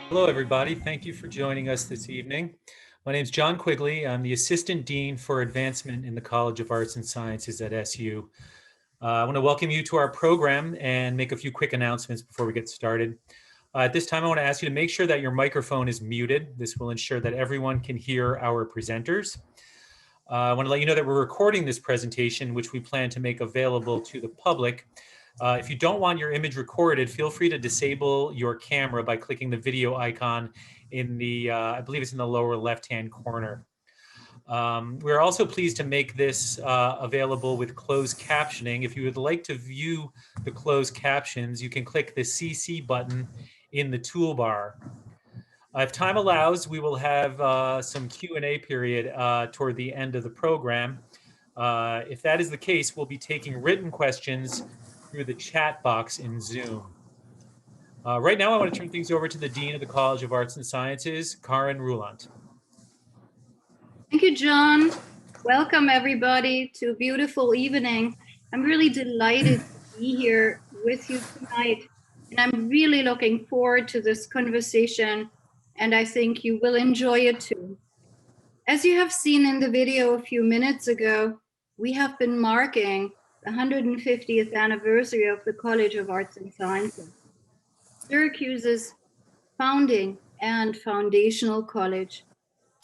Hello, everybody. Thank you for joining us this evening. My name is John Quigley. I'm the Assistant Dean for Advancement in the College of Arts and Sciences at SU. I want to welcome you to our program and make a few quick announcements before we get started. At this time, I want to ask you to make sure that your microphone is muted. This will ensure that everyone can hear our presenters. I want to let you know that we're recording this presentation, which we plan to make available to the public. If you don't want your image recorded, feel free to disable your camera by clicking the video icon in the, I believe it's in the lower left-hand corner. We're also pleased to make this available with closed captioning. If you would like to view the closed captions, you can click the CC button in the toolbar. If time allows, we will have some Q&A period toward the end of the program. If that is the case, we'll be taking written questions through the chat box in Zoom. Right now, I want to turn things over to the Dean of the College of Arts and Sciences, Karen Rouland. Thank you, John. Welcome, everybody, to a beautiful evening. I'm really delighted to be here with you tonight, and I'm really looking forward to this conversation, and I think you will enjoy it too. As you have seen in the video a few minutes ago, we have been marking the 150th anniversary of the College of Arts and Sciences, Syracuse's founding and foundational college.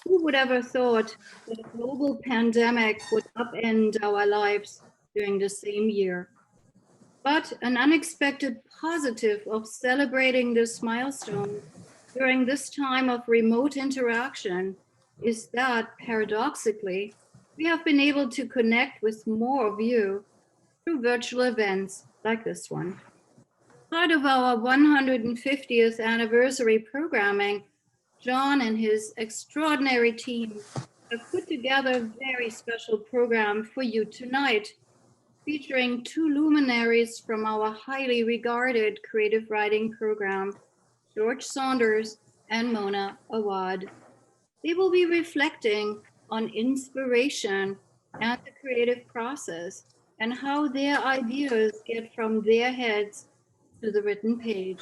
Who would ever thought that a global pandemic would upend our lives during the same year? But an unexpected positive of celebrating this milestone during this time of remote interaction is that, paradoxically, we have been able to connect with more of you through virtual events like this one. Part of our 150th anniversary programming, John and his extraordinary team have put together a very special program for you tonight, featuring two luminaries from our highly regarded creative writing program, George Saunders and Mona Awad. They will be reflecting on inspiration and the creative process and how their ideas get from their heads to the written page.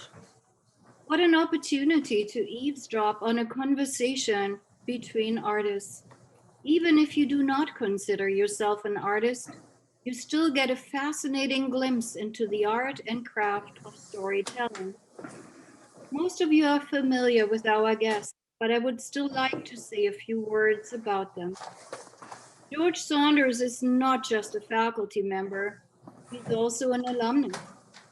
What an opportunity to eavesdrop on a conversation between artists. Even if you do not consider yourself an artist, you still get a fascinating glimpse into the art and craft of storytelling. Most of you are familiar with our guests, but I would still like to say a few words about them. George Saunders is not just a faculty member, he's also an alumnus.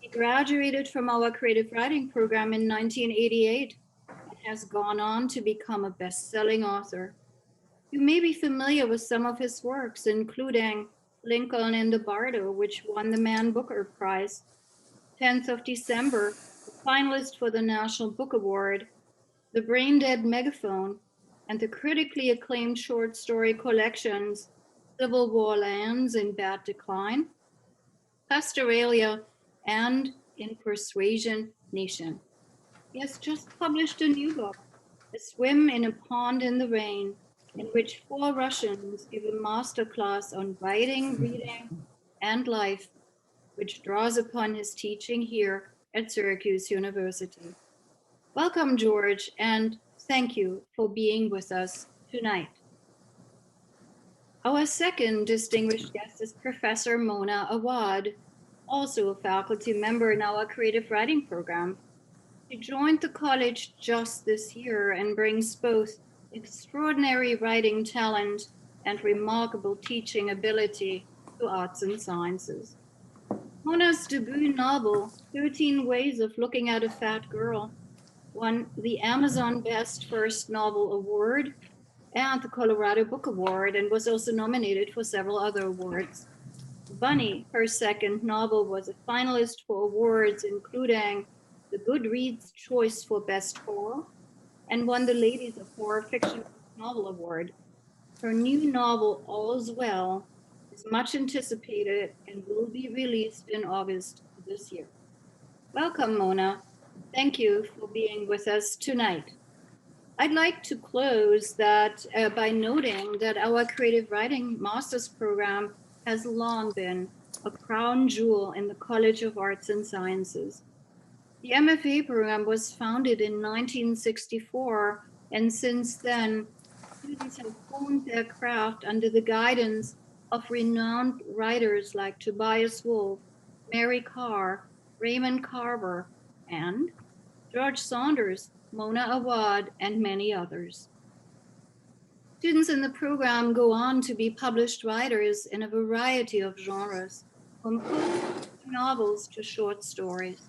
He graduated from our creative writing program in 1988 and has gone on to become a best-selling author. You may be familiar with some of his works, including Lincoln in the Bardo, which won the Man Booker Prize, 10th of December, a finalist for the National Book Award, The Brain Dead Megaphone, and the critically acclaimed short story collections Civil War Lands in Bad Decline, Pastoralia, and In Persuasion Nation. He has just published a new book, A Swim in a Pond in the Rain, in which 4 Russians give a masterclass on writing, reading, and life, which draws upon his teaching here at Syracuse University. Welcome, George, and thank you for being with us tonight. Our second distinguished guest is Professor Mona Awad, also a faculty member in our creative writing program. She joined the college just this year and brings both extraordinary writing talent and remarkable teaching ability to arts and sciences. Mona's debut novel, 13 Ways of Looking at a Fat Girl, won the Amazon Best First Novel Award and the Colorado Book Award, and was also nominated for several other awards. Bunny, her second novel, was a finalist for awards including the Goodreads Choice for Best Horror and won the Ladies of Horror Fiction Novel Award. Her new novel, All's Well, is much anticipated and will be released in August this year. Welcome, Mona. Thank you for being with us tonight. I'd like to close that by noting that our creative writing master's program has long been a crown jewel in the College of Arts and Sciences. The MFA program was founded in 1964, and since then, students have honed their craft under the guidance of renowned writers like Tobias Wolff, Mary Carr, Raymond Carver, and George Saunders, Mona Awad, and many others. Students in the program go on to be published writers in a variety of genres, from novels to short stories.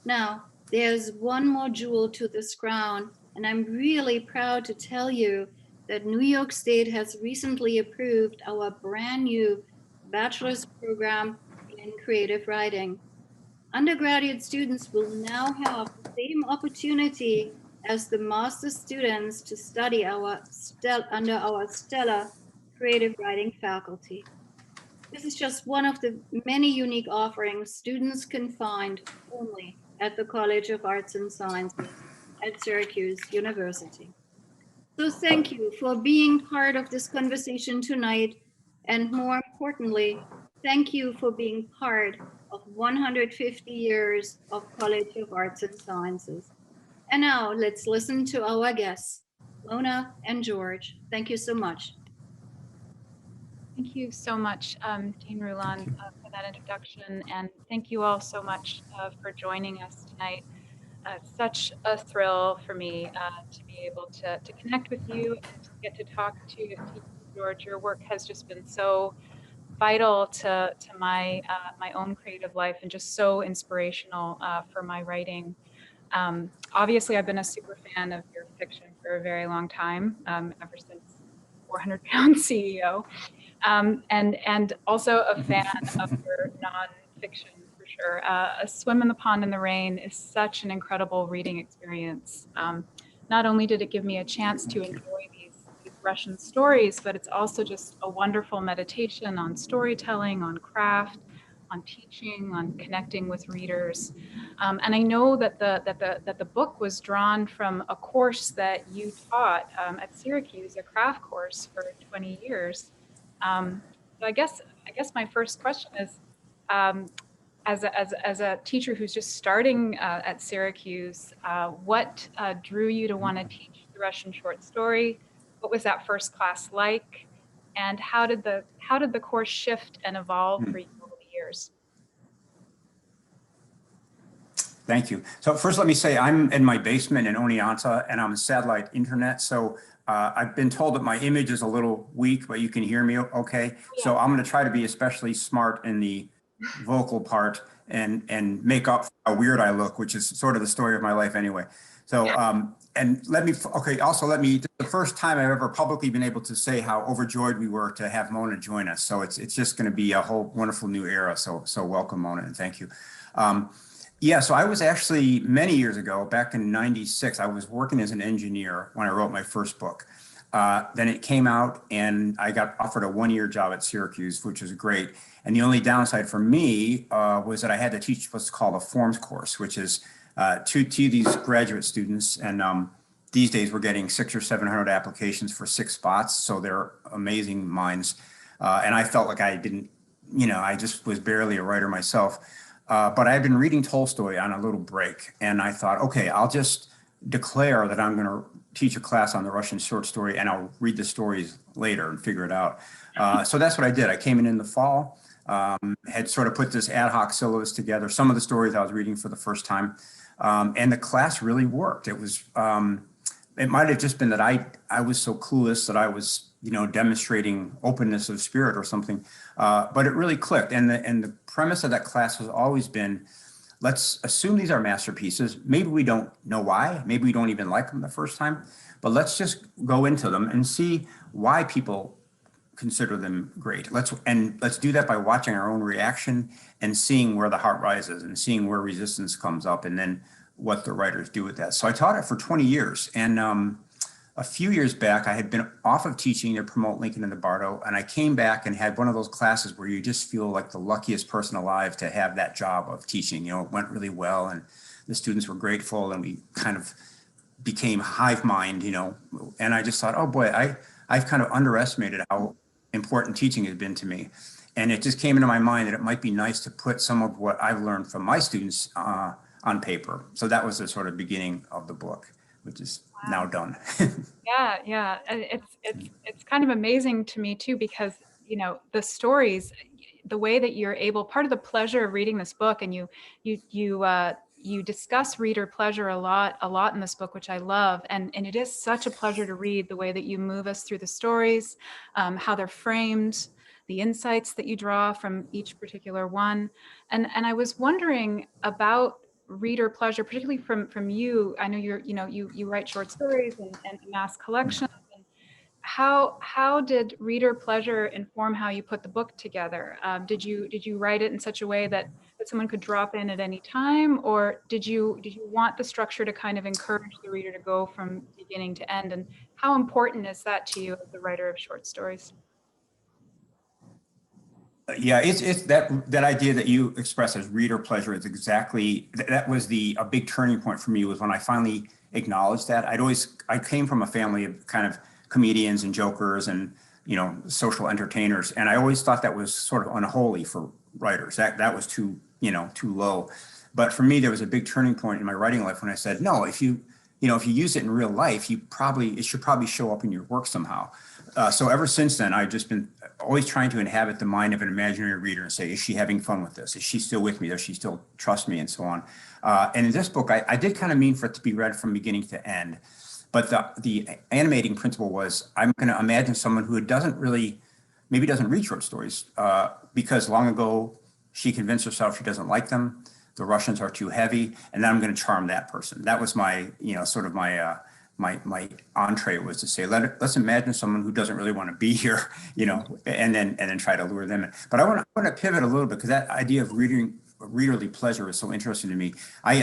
Now, there's one more jewel to this crown, and I'm really proud to tell you that New York State has recently approved our brand new bachelor's program in creative writing. Undergraduate students will now have the same opportunity as the master students to study under our stellar creative writing faculty. This is just one of the many unique offerings students can find only at the College of Arts and Sciences at Syracuse University. So thank you for being part of this conversation tonight, and more importantly, thank you for being part of 150 years of College of Arts and Sciences. And now let's listen to our guests, Mona and George. Thank you so much. Thank you so much, Dean Rouland, for that introduction, and thank you all so much for joining us tonight. It's such a thrill for me to be able to connect with you and to get to talk to you, George. Your work has just been so vital to my my own creative life and just so inspirational for my writing. Obviously, I've been a super fan of your fiction for a very long time, ever since 400-pound CEO. And also a fan of your nonfiction for sure. A Swim in the Pond in the Rain is such an incredible reading experience. Not only did it give me a chance to enjoy these Russian stories, but it's also just a wonderful meditation on storytelling, on craft, on teaching, on connecting with readers. And I know that the book was drawn from a course that you taught at Syracuse, a craft course for 20 years. So I guess my first question is, as a teacher who's just starting at Syracuse, what drew you to want to teach the Russian short story? What was that first class like? And how did the course shift and evolve for you over the years? Thank you. So first, let me say I'm in my basement in Oneonta, and I'm on satellite internet. So I've been told that my image is a little weak, but you can hear me okay. Yeah. So I'm going to try to be especially smart in the vocal part and make up for how weird I look, which is sort of the story of my life anyway. So and let me the first time I've ever publicly been able to say how overjoyed we were to have Mona join us. So it's just going to be a whole wonderful new era. So welcome, Mona, and thank you. Yeah, so I was actually many years ago, back in '96, I was working as an engineer when I wrote my first book. Then it came out and I got offered a one-year job at Syracuse, which was great. And the only downside for me was that I had to teach what's called a forms course, which is to these graduate students. And these days we're getting 600 or 700 applications for 6 spots. So they're amazing minds. And I felt like I didn't, I just was barely a writer myself. But I had been reading Tolstoy on a little break, and I thought, okay, I'll just declare that I'm going to teach a class on the Russian short story, and I'll read the stories later and figure it out. So that's what I did. I came in the fall, had sort of put this ad hoc syllabus together, some of the stories I was reading for the first time, and the class really worked. It was, it might have just been that I was so clueless that I was, demonstrating openness of spirit or something, but it really clicked. And the premise of that class has always been, let's assume these are masterpieces. Maybe we don't know why, maybe we don't even like them the first time, but let's just go into them and see why people consider them great. Let's do that by watching our own reaction and seeing where the heart rises and seeing where resistance comes up, and then what the writers do with that. So I taught it for 20 years. And a few years back, I had been off of teaching to promote Lincoln in the Bardo, and I came back and had one of those classes where you just feel like the luckiest person alive to have that job of teaching. It went really well, and the students were grateful, and we kind of became hive mind, and I just thought, oh boy, I've kind of underestimated how important teaching has been to me. And it just came into my mind that it might be nice to put some of what I've learned from my students on on paper. So that was the sort of beginning of the book, which is now done. Yeah, yeah. It's kind of amazing to me too, because the stories, the way that you're able, part of the pleasure of reading this book, and you discuss reader pleasure a lot in this book, which I love, and it is such a pleasure to read the way that you move us through the stories, how they're framed, the insights that you draw from each particular one, and I was wondering about reader pleasure, particularly from you. I know you write short stories and amass collections. And how did reader pleasure inform how you put the book together? Did you write it in such a way that someone could drop in at any time, or did you want the structure to kind of encourage the reader to go from beginning to end? And how important is that to you as the writer of short stories? Yeah, it's that idea that you express as reader pleasure is exactly, that was a big turning point for me, was when I finally acknowledged that. I came from a family of kind of comedians and jokers and, social entertainers. And I always thought that was sort of unholy for writers. That was too low. But for me, there was a big turning point in my writing life when I said, no, if you use it in real life, it should probably show up in your work somehow. So ever since then, I've just been always trying to inhabit the mind of an imaginary reader and say, is she having fun with this? Is she still with me? Does she still trust me? And so on. And in this book, I did kind of mean for it to be read from beginning to end. But the animating principle was, I'm going to imagine someone who maybe doesn't read short stories because long ago she convinced herself she doesn't like them. The Russians are too heavy. And then I'm going to charm that person. That was my, sort of my entree was to say, let's imagine someone who doesn't really want to be here, and then try to lure them in. But I want to pivot a little bit, because that idea of readerly pleasure is so interesting to me. I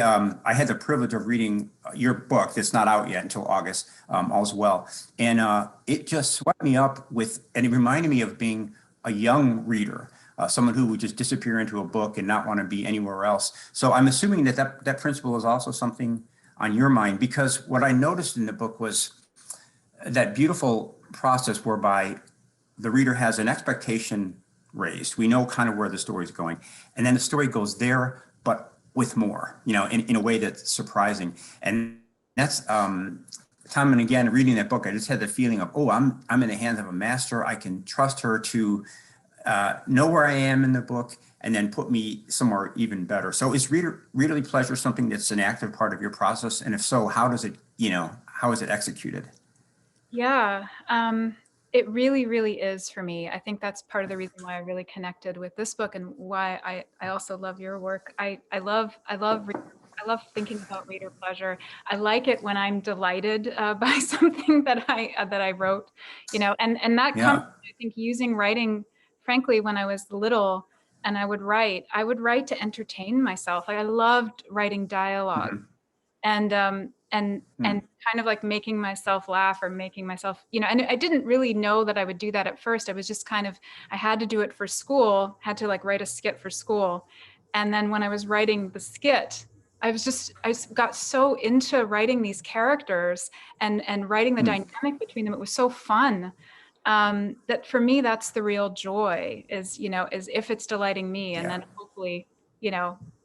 had the privilege of reading your book that's not out yet until August, All's Well. And it just swept me up and it reminded me of being a young reader. Someone who would just disappear into a book and not want to be anywhere else. So I'm assuming that principle is also something on your mind, because what I noticed in the book was that beautiful process whereby the reader has an expectation raised. We know kind of where the story is going, and then the story goes there, but with more, in a way that's surprising. And that's time and again, reading that book, I just had the feeling of, I'm in the hands of a master. I can trust her to know where I am in the book and then put me somewhere even better. So is readerly pleasure something that's an active part of your process? And if so, how is it executed? Yeah, it really, really is for me. I think that's part of the reason why I really connected with this book, and why I also love your work. I love thinking about reader pleasure. I like it when I'm delighted by something that I wrote, and that comes, I think, using writing, frankly, when I was little. And I would write to entertain myself. I loved writing dialogue, and kind of like making myself laugh, or making myself, and I didn't really know that I would do that at first. I was just I had to do it for school, had to write a skit for school. And then when I was writing the skit, I got so into writing these characters and writing the dynamic between them. It was so fun. That for me, that's the real joy, is if it's delighting me, and then hopefully,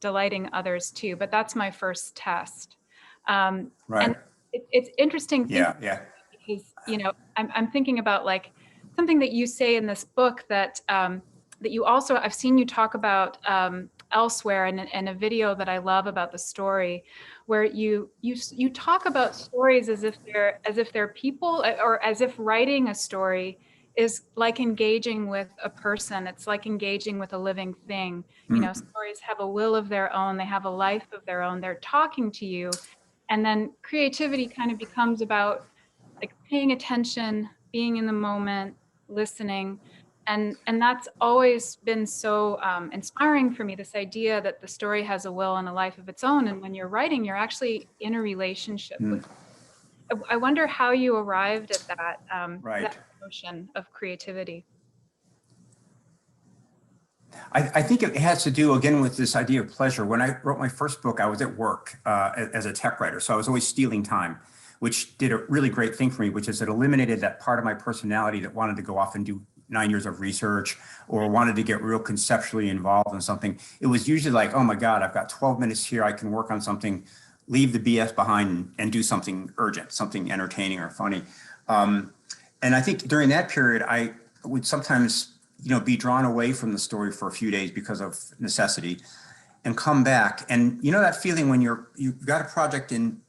delighting others too. But that's my first test. Right. And it's interesting. Because, I'm thinking about something that you say in this book that you also, I've seen you talk about elsewhere in a video that I love about the story, where you talk about stories as if they're people, or as if writing a story is like engaging with a person. It's like engaging with a living thing. Stories have a will of their own. They have a life of their own. They're talking to you. And then creativity kind of becomes about paying attention, being in the moment, listening. And that's always been so inspiring for me, this idea that the story has a will and a life of its own. And when you're writing, you're actually in a relationship with it. I wonder how you arrived at that, that notion of creativity. I think it has to do, again, with this idea of pleasure. When I wrote my first book, I was at work as a tech writer. So I was always stealing time, which did a really great thing for me, which is it eliminated that part of my personality that wanted to go off and do 9 years of research or wanted to get real conceptually involved in something, it was usually like, oh my God, I've got 12 minutes here. I can work on something, leave the BS behind and do something urgent, something entertaining or funny. And I think during that period, I would sometimes, be drawn away from the story for a few days because of necessity and come back. And that feeling when you've got a project in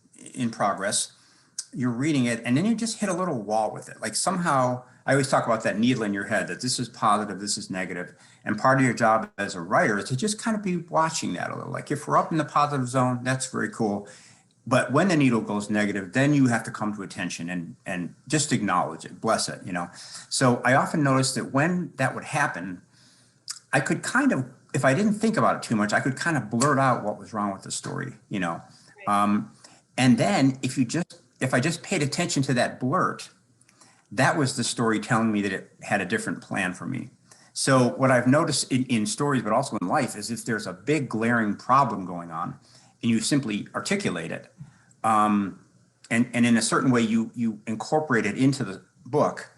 progress, you're reading it, and then you just hit a little wall with it. Like somehow, I always talk about that needle in your head, that this is positive, this is negative. And part of your job as a writer is to just kind of be watching that a little. Like if we're up in the positive zone, that's very cool. But when the needle goes negative, then you have to come to attention and just acknowledge it, bless it, So I often noticed that when that would happen, I could kind of, if I didn't think about it too much, I could kind of blurt out what was wrong with the story, Right. And then if I just paid attention to that blurt, that was the story telling me that it had a different plan for me. So what I've noticed in stories, but also in life, is if there's a big glaring problem going on and you simply articulate it, and in a certain way you incorporate it into the book,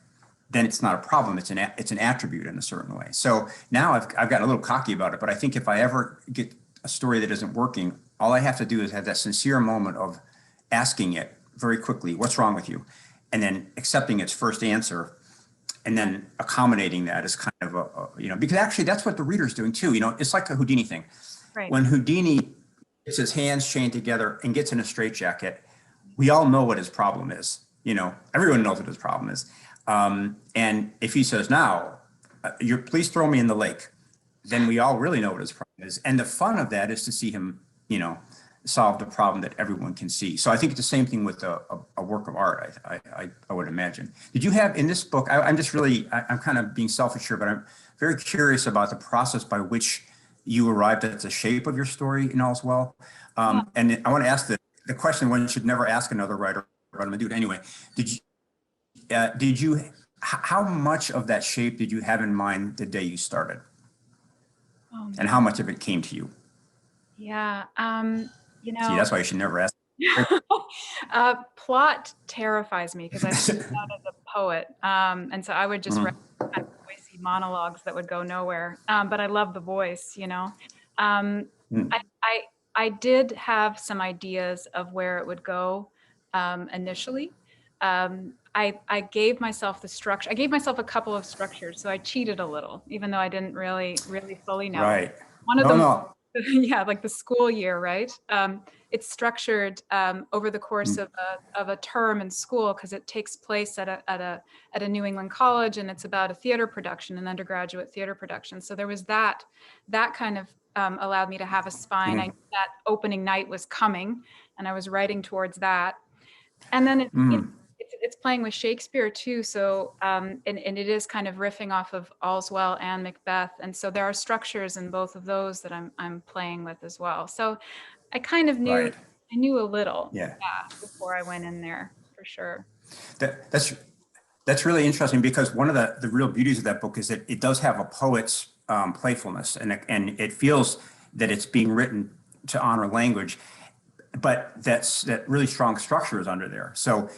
then it's not a problem. It's an attribute in a certain way. So now I've gotten a little cocky about it, but I think if I ever get a story that isn't working, all I have to do is have that sincere moment of asking it very quickly, what's wrong with you? And then accepting its first answer and then accommodating that is kind of because actually that's what the reader's doing too. It's like a Houdini thing. Right. When Houdini gets his hands chained together and gets in a straitjacket, we all know what his problem is. Everyone knows what his problem is. And if he says, now, please throw me in the lake, then we all really know what his problem is. And the fun of that is to see him, solve the problem that everyone can see. So I think it's the same thing with a work of art, I would imagine. Did you have in this book, I'm kind of being selfish here, but I'm very curious about the process by which you arrived at the shape of your story in All's Well. And I want to ask the question one should never ask another writer, but I'm gonna do it anyway. How much of that shape did you have in mind the day you started? And how much of it came to you? Yeah. See, that's why you should never ask. Plot terrifies me because I started out as a poet. And so I would just write kind of voicey monologues that would go nowhere. But I love the voice, I did have some ideas of where it would go initially. I gave myself the structure. I gave myself a couple of structures, so I cheated a little, even though I didn't really fully know. Right. One of them, yeah, like the school year, right? It's structured over the course of a term in school because it takes place at a New England college, and it's about a theater production, an undergraduate theater production. So there was that kind of allowed me to have a spine. I knew that opening night was coming, and I was writing towards that. And then it's playing with Shakespeare too. So, and it is kind of riffing off of All's Well and Macbeth. And so there are structures in both of those that I'm playing with as well. So I kind of knew, I knew a little before I went in there, for sure. That's really interesting because one of the real beauties of that book is that it does have a poet's playfulness, and it feels that it's being written to honor language, but that really strong structure is under there. So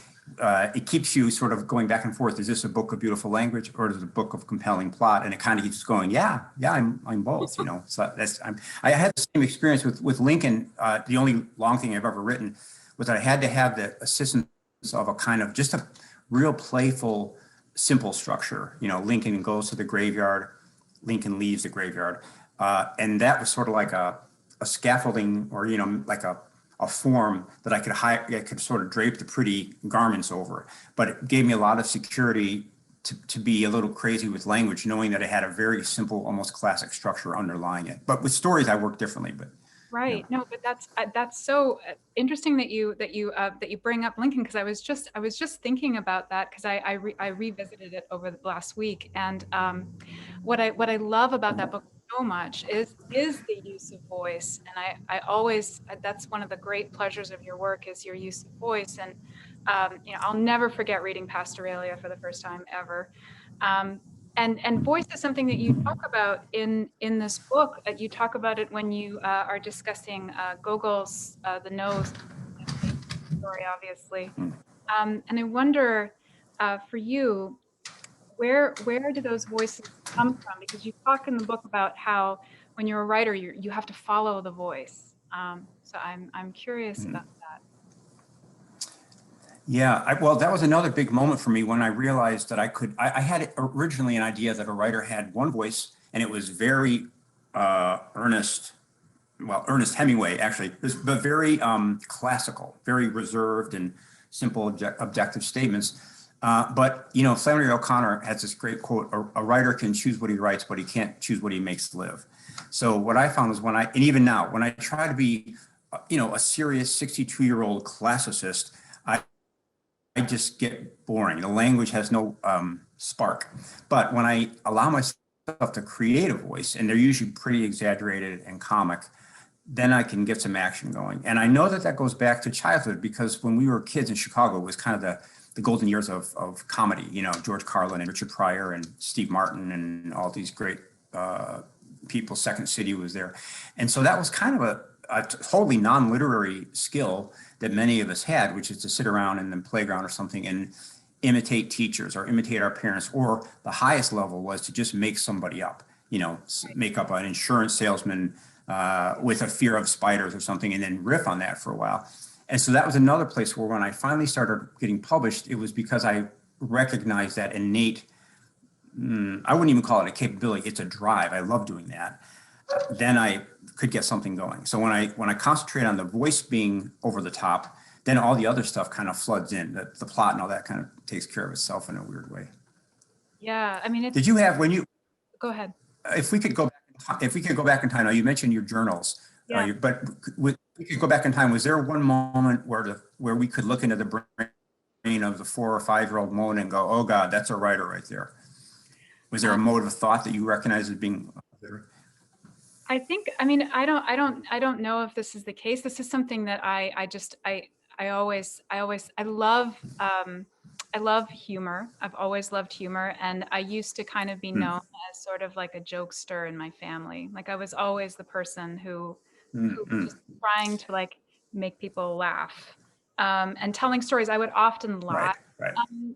it keeps you sort of going back and forth. Is this a book of beautiful language, or is it a book of compelling plot? And it kind of keeps going. Yeah, I'm both. So I had the same experience with Lincoln. The only long thing I've ever written was that I had to have the assistance of a kind of just a real playful, simple structure. Lincoln goes to the graveyard, Lincoln leaves the graveyard, and that was sort of like a scaffolding, or like a form that I could sort of drape the pretty garments over. But it gave me a lot of security to be a little crazy with language, knowing that it had a very simple, almost classic structure underlying it. But with stories, I work differently. But right, no, but that's so interesting that you bring up Lincoln, because I was just thinking about that because I revisited it over the last week, and what I love about that book so much is the use of voice. And I always, that's one of the great pleasures of your work, is your use of voice. And I'll never forget reading Pastoralia for the first time ever. And voice is something that you talk about in this book. You talk about it when you are discussing Gogol's The Nose story, obviously. And I wonder, for you, where do those voices come from? Because you talk in the book about how when you're a writer, you have to follow the voice. So I'm curious about that. Yeah, well, that was another big moment for me when I realized that I had originally an idea that a writer had one voice and it was very Ernest Hemingway, actually, but very classical, very reserved and simple objective statements. But, you know, Flannery O'Connor has this great quote, a writer can choose what he writes, but he can't choose what he makes live. So what I found was and even now, when I try to be, you know, a serious 62-year-old classicist, I just get boring. The language has no spark. But when I allow myself to create a voice, and they're usually pretty exaggerated and comic, then I can get some action going. And I know that that goes back to childhood, because when we were kids in Chicago, it was kind of the golden years of comedy, you know, George Carlin and Richard Pryor and Steve Martin and all these great people. Second City was there. And so that was kind of a totally non-literary skill that many of us had, which is to sit around in the playground or something and imitate teachers or imitate our parents, or the highest level was to just make somebody up, you know, make up an insurance salesman with a fear of spiders or something, and then riff on that for a while. And so that was another place where when I finally started getting published, it was because I recognized that innate, I wouldn't even call it a capability, it's a drive. I love doing that. Then I could get something going. So when I concentrate on the voice being over the top, then all the other stuff kind of floods in. The plot and all that kind of takes care of itself in a weird way. Yeah, I mean, did you have go ahead. If we could go back in time, now you mentioned your journals, yeah. But we could go back in time. Was there one moment where we could look into the brain of the 4 or 5-year-old Moan and go, oh God, that's a writer right there? Was there a mode of thought that you recognize as being there? I think, I mean, I don't know if this is the case. This is something that I love humor. I've always loved humor. And I used to kind of be known as sort of like a jokester in my family. Like I was always the person who was just trying to like make people laugh. And telling stories, I would often lie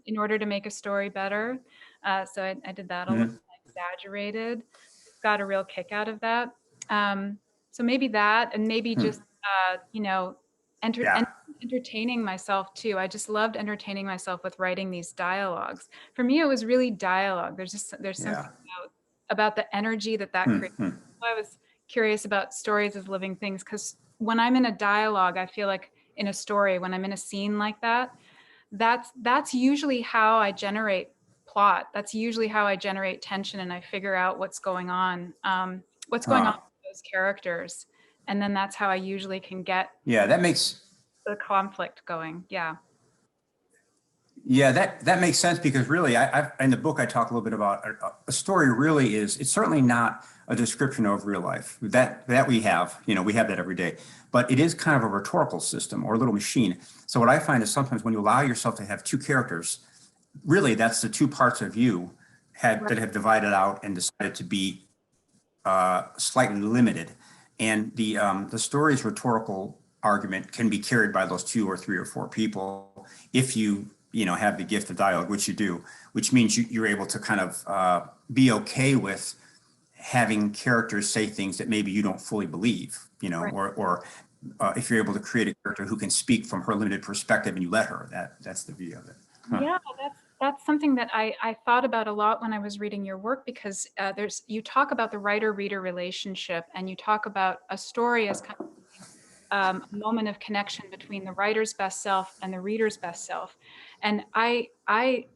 in order to make a story better. So I did that a little, exaggerated. Got a real kick out of that. So maybe that, and maybe just, you know, entertaining myself too. I just loved entertaining myself with writing these dialogues. For me, it was really dialogue. There's something about the energy that creates. So I was curious about stories as living things, because when I'm in a dialogue, I feel like in a story, when I'm in a scene like that, that's usually how I generate plot. That's usually how I generate tension, and I figure out what's going on with those characters. And then that's how I usually can get that makes the conflict going. Yeah, that makes sense, because really I in the book I talk a little bit about a story really is, it's certainly not a description of real life that we have, you know, we have that every day, but it is kind of a rhetorical system or a little machine. So what I find is sometimes when you allow yourself to have two characters, really that's the two parts of you that have divided out and decided to be slightly limited. And the story's rhetorical argument can be carried by those 2 or 3 or 4 people if you have the gift of dialogue, which you do, which means you're able to kind of be okay with having characters say things that maybe you don't fully believe, you know, or if you're able to create a character who can speak from her limited perspective and you let her, that's the view of it. Yeah, that's something that I thought about a lot when I was reading your work, because you talk about the writer-reader relationship, and you talk about a story as kind of a moment of connection between the writer's best self and the reader's best self. And I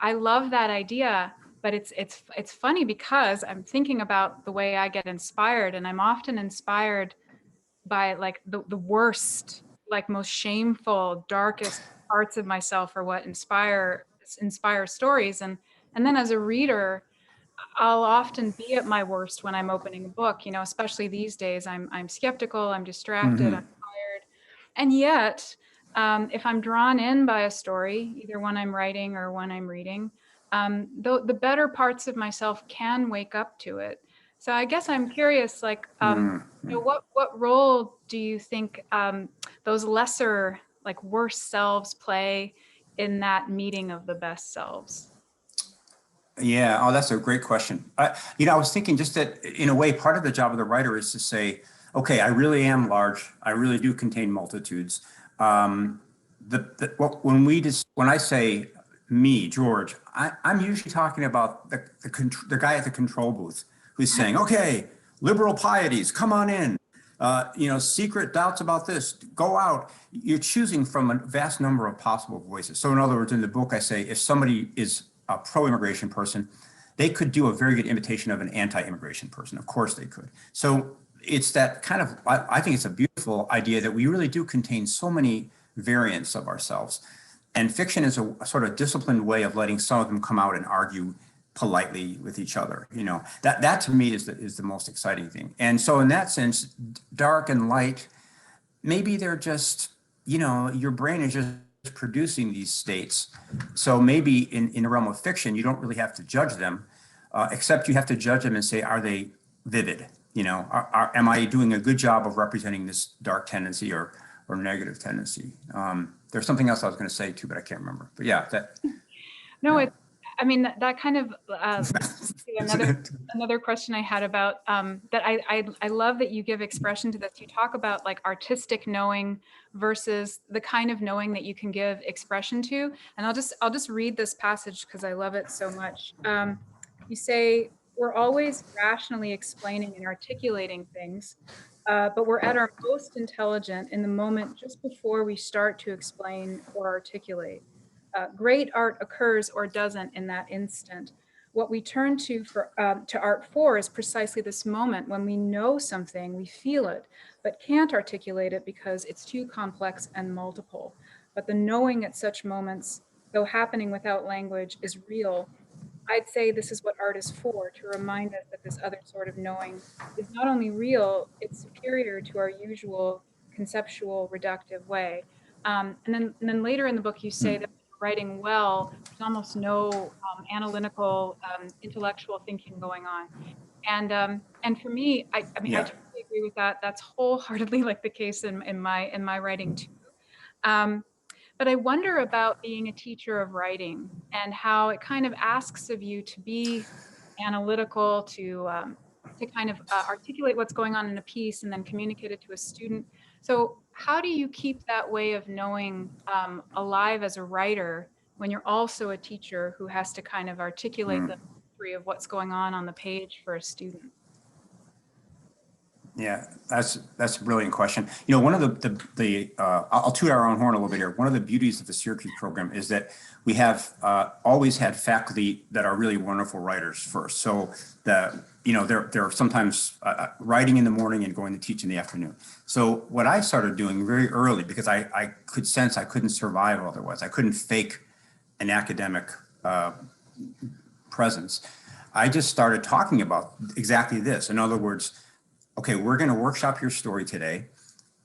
love that idea, but it's funny because I'm thinking about the way I get inspired, and I'm often inspired by like the worst, like most shameful, darkest parts of myself are what inspire stories. And then as a reader, I'll often be at my worst when I'm opening a book, you know, especially these days. I'm skeptical, I'm distracted, I'm tired. And yet, if I'm drawn in by a story, either when I'm writing or when I'm reading, the better parts of myself can wake up to it. So I guess I'm curious, like, you know, what role do you think those lesser, like worse selves play in that meeting of the best selves? Yeah, oh, that's a great question. I was thinking just that in a way, part of the job of the writer is to say, okay, I really am large. I really do contain multitudes. Um, when I say me, George, I'm usually talking about the guy at the control booth who's saying, okay, liberal pieties, come on in. Secret doubts about this, go out. You're choosing from a vast number of possible voices. So in other words, in the book, I say, if somebody is a pro-immigration person, they could do a very good imitation of an anti-immigration person. Of course they could. So it's that kind of, I think it's a beautiful idea that we really do contain so many variants of ourselves. And fiction is a sort of disciplined way of letting some of them come out and argue politely with each other. That to me is the most exciting thing. And so in that sense, dark and light, maybe they're just, your brain is just producing these states. So maybe in the realm of fiction, you don't really have to judge them, except you have to judge them and say, are they vivid? Am I doing a good job of representing this dark tendency or negative tendency? There's something else I was going to say too, but I can't remember. But yeah, No, that kind of another question I had about that. I love that you give expression to this. You talk about like artistic knowing versus the kind of knowing that you can give expression to. And I'll just read this passage because I love it so much. You say, we're always rationally explaining and articulating things, but we're at our most intelligent in the moment just before we start to explain or articulate. Great art occurs or doesn't in that instant. What we turn to art for is precisely this moment when we know something, we feel it, but can't articulate it because it's too complex and multiple. But the knowing at such moments, though happening without language, is real. I'd say this is what art is for, to remind us that this other sort of knowing is not only real, it's superior to our usual conceptual reductive way. And then later in the book, you say that writing well, there's almost no analytical, intellectual thinking going on. And for me, I mean, I totally agree with that. That's wholeheartedly like the case in my writing too. But I wonder about being a teacher of writing and how it kind of asks of you to be analytical, to kind of articulate what's going on in a piece and then communicate it to a student. So how do you keep that way of knowing alive as a writer when you're also a teacher who has to kind of articulate the history of what's going on the page for a student? Yeah, that's a brilliant question. One of the I'll toot our own horn a little bit here. One of the beauties of the Syracuse program is that we have always had faculty that are really wonderful writers first. So they're sometimes writing in the morning and going to teach in the afternoon. So what I started doing very early, because I could sense I couldn't survive otherwise, I couldn't fake an academic presence. I just started talking about exactly this. In other words, okay, we're going to workshop your story today.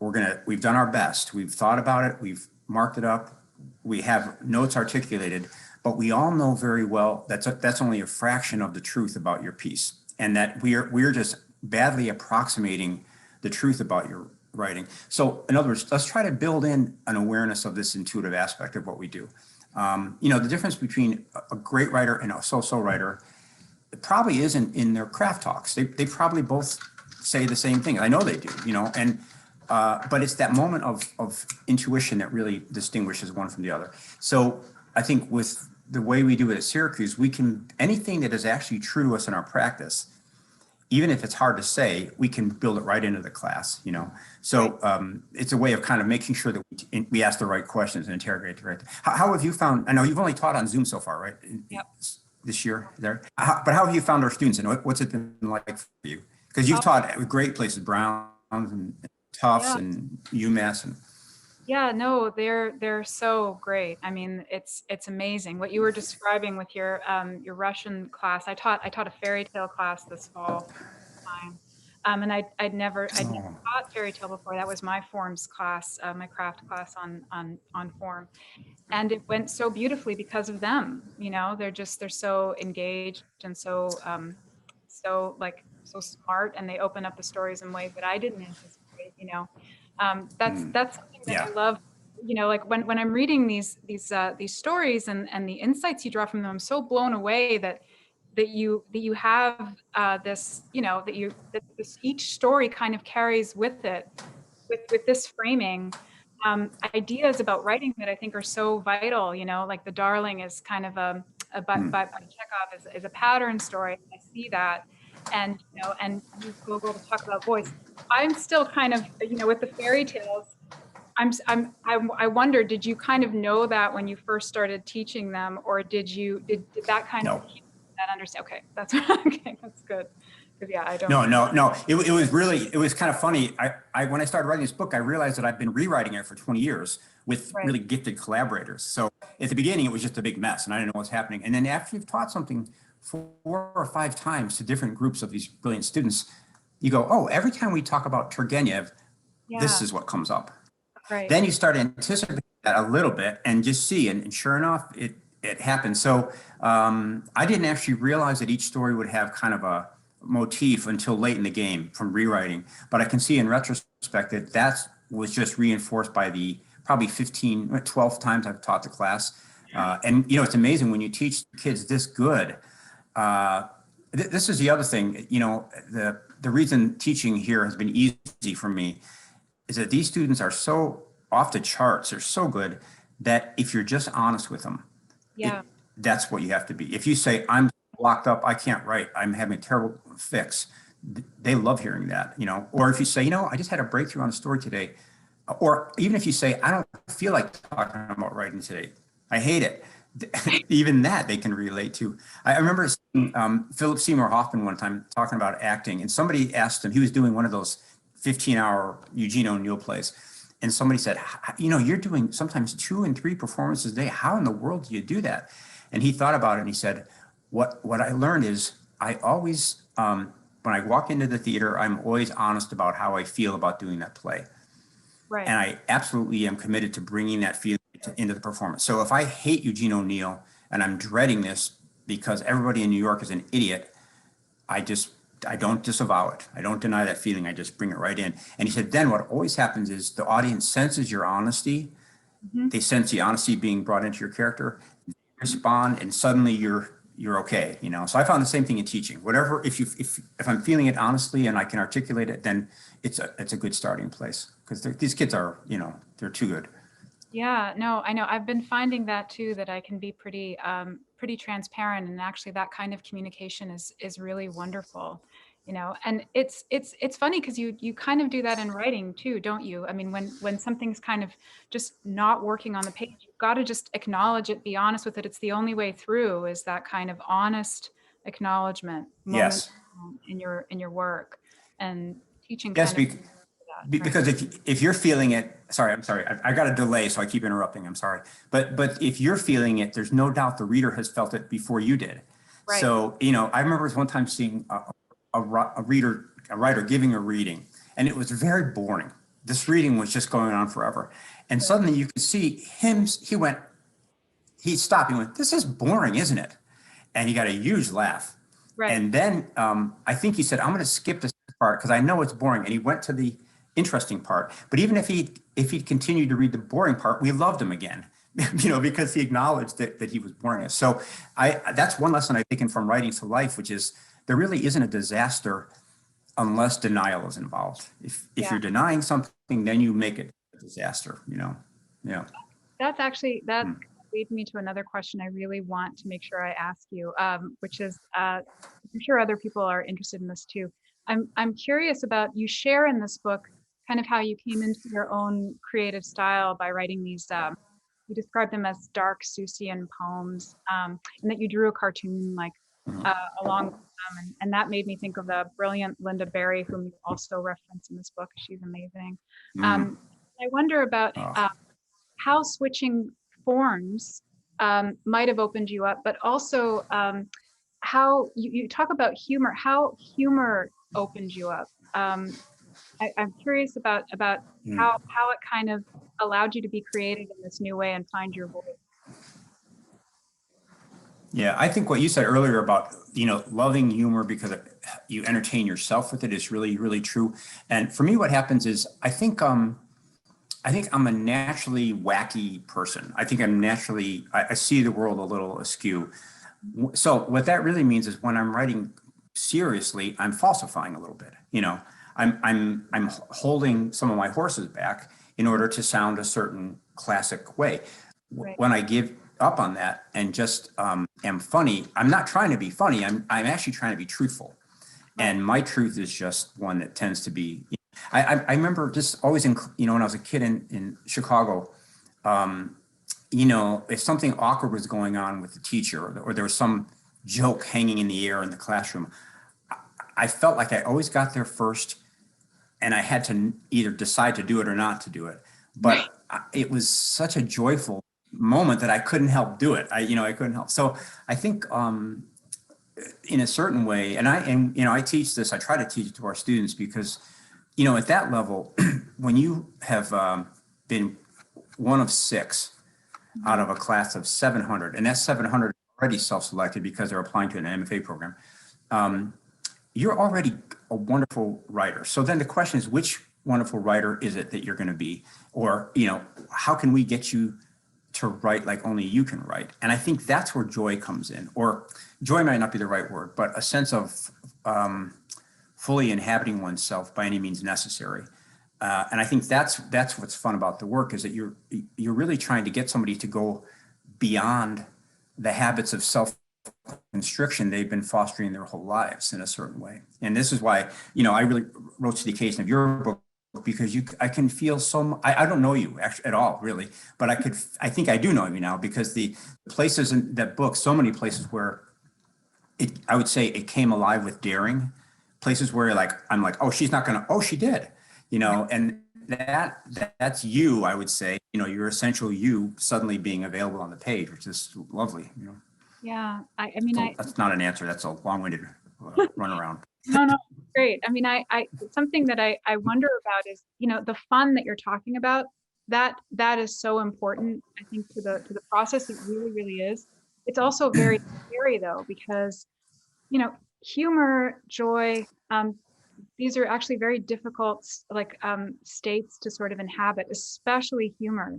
We've done our best. We've thought about it. We've marked it up. We have notes articulated, but we all know very well that's only a fraction of the truth about your piece, and that we're just badly approximating the truth about your writing. So in other words, let's try to build in an awareness of this intuitive aspect of what we do. The difference between a great writer and a so-so writer, it probably isn't in their craft talks. They probably both say the same thing. I know they do, but it's that moment of intuition that really distinguishes one from the other. So I think with the way we do it at Syracuse, anything that is actually true to us in our practice, even if it's hard to say, we can build it right into the class, So it's a way of kind of making sure that we ask the right questions and interrogate the right. How have you found, I know you've only taught on Zoom so far, right? Yep. This year there, but how have you found our students and what's it been like for you? Because you've taught at great places, Browns and Tufts and UMass. Yeah, no, they're so great. I mean, it's amazing what you were describing with your Russian class. I taught a fairy tale class this fall, and I'd never taught fairy tale before. That was my forms class, my craft class on form, and it went so beautifully because of them. They're so engaged and so smart, and they open up the stories in ways that I didn't anticipate. That's something that I love. Like when I'm reading these stories and the insights you draw from them, I'm so blown away that you have this, that this each story kind of carries with it, with this framing, ideas about writing that I think are so vital. Like The Darling is kind of by Chekhov is a pattern story. I see that, and and you go to talk about voice. I'm still kind of, with the fairy tales. I wonder, did you kind of know that when you first started teaching them, or did that kind of keep that understand? Okay, that's okay. That's good. Because I don't. No. It was kind of funny. When I started writing this book, I realized that I've been rewriting it for 20 years with really gifted collaborators. So at the beginning, it was just a big mess, and I didn't know what's happening. And then after you've taught something 4 or 5 times to different groups of these brilliant students, you go, oh, every time we talk about Turgenev, this is what comes up. Right. Then you start anticipating that a little bit and just see, and sure enough, it happened. So I didn't actually realize that each story would have kind of a motif until late in the game from rewriting. But I can see in retrospect that was just reinforced by the probably 12 times I've taught the class. And it's amazing when you teach kids this good. This is the other thing, the reason teaching here has been easy for me is that these students are so off the charts, they're so good that if you're just honest with them, that's what you have to be. If you say, I'm locked up, I can't write, I'm having a terrible fix, they love hearing that, Or if you say, I just had a breakthrough on a story today, or even if you say, I don't feel like talking about writing today, I hate it. Even that they can relate to. I remember seeing Philip Seymour Hoffman one time talking about acting, and somebody asked him, he was doing one of those 15-hour Eugene O'Neill plays. And somebody said, you're doing sometimes 2 and 3 performances a day. How in the world do you do that? And he thought about it and he said, what I learned is I always, when I walk into the theater, I'm always honest about how I feel about doing that play. Right. And I absolutely am committed to bringing that feeling into the performance. So if I hate Eugene O'Neill and I'm dreading this because everybody in New York is an idiot, I don't disavow it. I don't deny that feeling. I just bring it right in. And he said, then what always happens is the audience senses your honesty. Mm-hmm. They sense the honesty being brought into your character, respond, and suddenly you're okay. So I found the same thing in teaching. Whatever, if I'm feeling it honestly and I can articulate it, then it's a good starting place, because these kids are, they're too good. Yeah, no, I know. I've been finding that too, that I can be pretty transparent, and actually that kind of communication is really wonderful, and it's funny because you kind of do that in writing too, don't you? I mean, when something's kind of just not working on the page, you've got to just acknowledge it, be honest with it. It's the only way through, is that kind of honest acknowledgement moment in your work, and teaching. Yes, because if you're feeling it, I'm sorry, I got a delay, so I keep interrupting. I'm sorry, but if you're feeling it, there's no doubt the reader has felt it before you did. Right. So I remember one time seeing a writer giving a reading, and it was very boring. This reading was just going on forever, and suddenly you could see him. He stopped. He went, "This is boring, isn't it?" And he got a huge laugh. Right. And then I think he said, "I'm going to skip this part because I know it's boring." And he went to the interesting part. But even if he continued to read the boring part, we loved him again, because he acknowledged that he was boring us. So that's one lesson I've taken from writing to life, which is there really isn't a disaster unless denial is involved. If you're denying something, then you make it a disaster, Yeah. That's actually, leads me to another question I really want to make sure I ask you, which is, I'm sure other people are interested in this too. I'm curious about, you share in this book kind of how you came into your own creative style by writing these, you describe them as dark Seussian poems, and that you drew a cartoon along with them. And that made me think of the brilliant Linda Berry, whom you also reference in this book. She's amazing. I wonder about how switching forms might have opened you up, but also how you talk about humor, how humor opened you up. I'm curious about how it kind of allowed you to be creative in this new way and find your voice. Yeah, I think what you said earlier about, loving humor because you entertain yourself with it is really, really true. And for me, what happens is I think I'm a naturally wacky person. I think I see the world a little askew. So what that really means is when I'm writing seriously, I'm falsifying a little bit. I'm holding some of my horses back in order to sound a certain classic way. Right. When I give up on that and just am funny, I'm not trying to be funny. I'm actually trying to be truthful. And my truth is just one that tends to be, I remember just always when I was a kid in Chicago, if something awkward was going on with the teacher or there was some joke hanging in the air in the classroom, I felt like I always got there first and I had to either decide to do it or not to do it. But it was such a joyful moment that I couldn't help do it. I couldn't help. So I think in a certain way, and I teach this, I try to teach it to our students because, at that level, when you have been one of 6 out of a class of 700, and that's 700 already self-selected because they're applying to an MFA program, you're already a wonderful writer. So then the question is, which wonderful writer is it that you're going to be? Or, how can we get you to write like only you can write? And I think that's where joy comes in, or joy might not be the right word, but a sense of fully inhabiting oneself by any means necessary. And I think that's what's fun about the work, is that you're really trying to get somebody to go beyond the habits of self-constriction they've been fostering their whole lives in a certain way. And this is why, I really rose to the occasion of your book, because I can feel I don't know you actually at all, really, but I think I do know you now, because the places in that book, so many places where I would say it came alive with daring, places where I'm like, oh, she's not gonna, oh, she did, and that's you, I would say, your essential you suddenly being available on the page, which is lovely, Yeah, that's not an answer. That's a long-winded run around. No, great. Something that I wonder about is, the fun that you're talking about, that is so important, I think, to the process. It really, really is. It's also very scary though, because, humor, joy, these are actually very difficult, states to sort of inhabit, especially humor.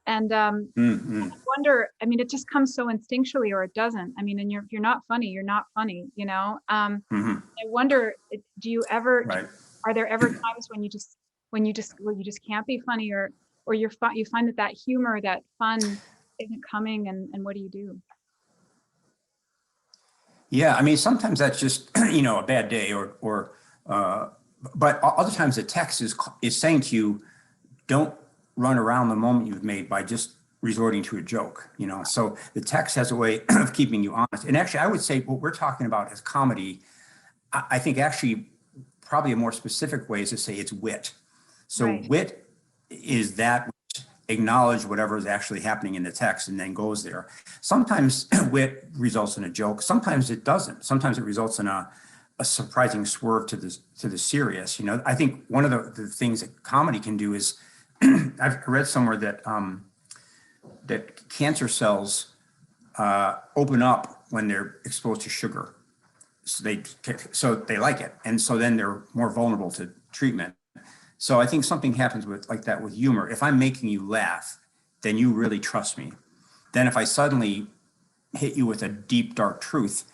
And I wonder, it just comes so instinctually, or it doesn't. And if you're not funny, you're not funny, I wonder, do you ever, Right. are there ever times when you just can't be funny, or you find that humor, that fun isn't coming, and what do you do? Yeah, sometimes that's just, a bad day but other times the text is saying to you, don't run around the moment you've made by just resorting to a joke, So the text has a way of keeping you honest. And actually, I would say what we're talking about as comedy, I think actually probably a more specific way is to say it's wit. So Right. Wit is that which acknowledge whatever is actually happening in the text and then goes there. Sometimes wit results in a joke. Sometimes it doesn't. Sometimes it results in a surprising swerve to the serious. I think one of the things that comedy can do is, I've read somewhere that that cancer cells open up when they're exposed to sugar. So they like it, and so then they're more vulnerable to treatment. So I think something happens with humor. If I'm making you laugh, then you really trust me. Then if I suddenly hit you with a deep, dark truth,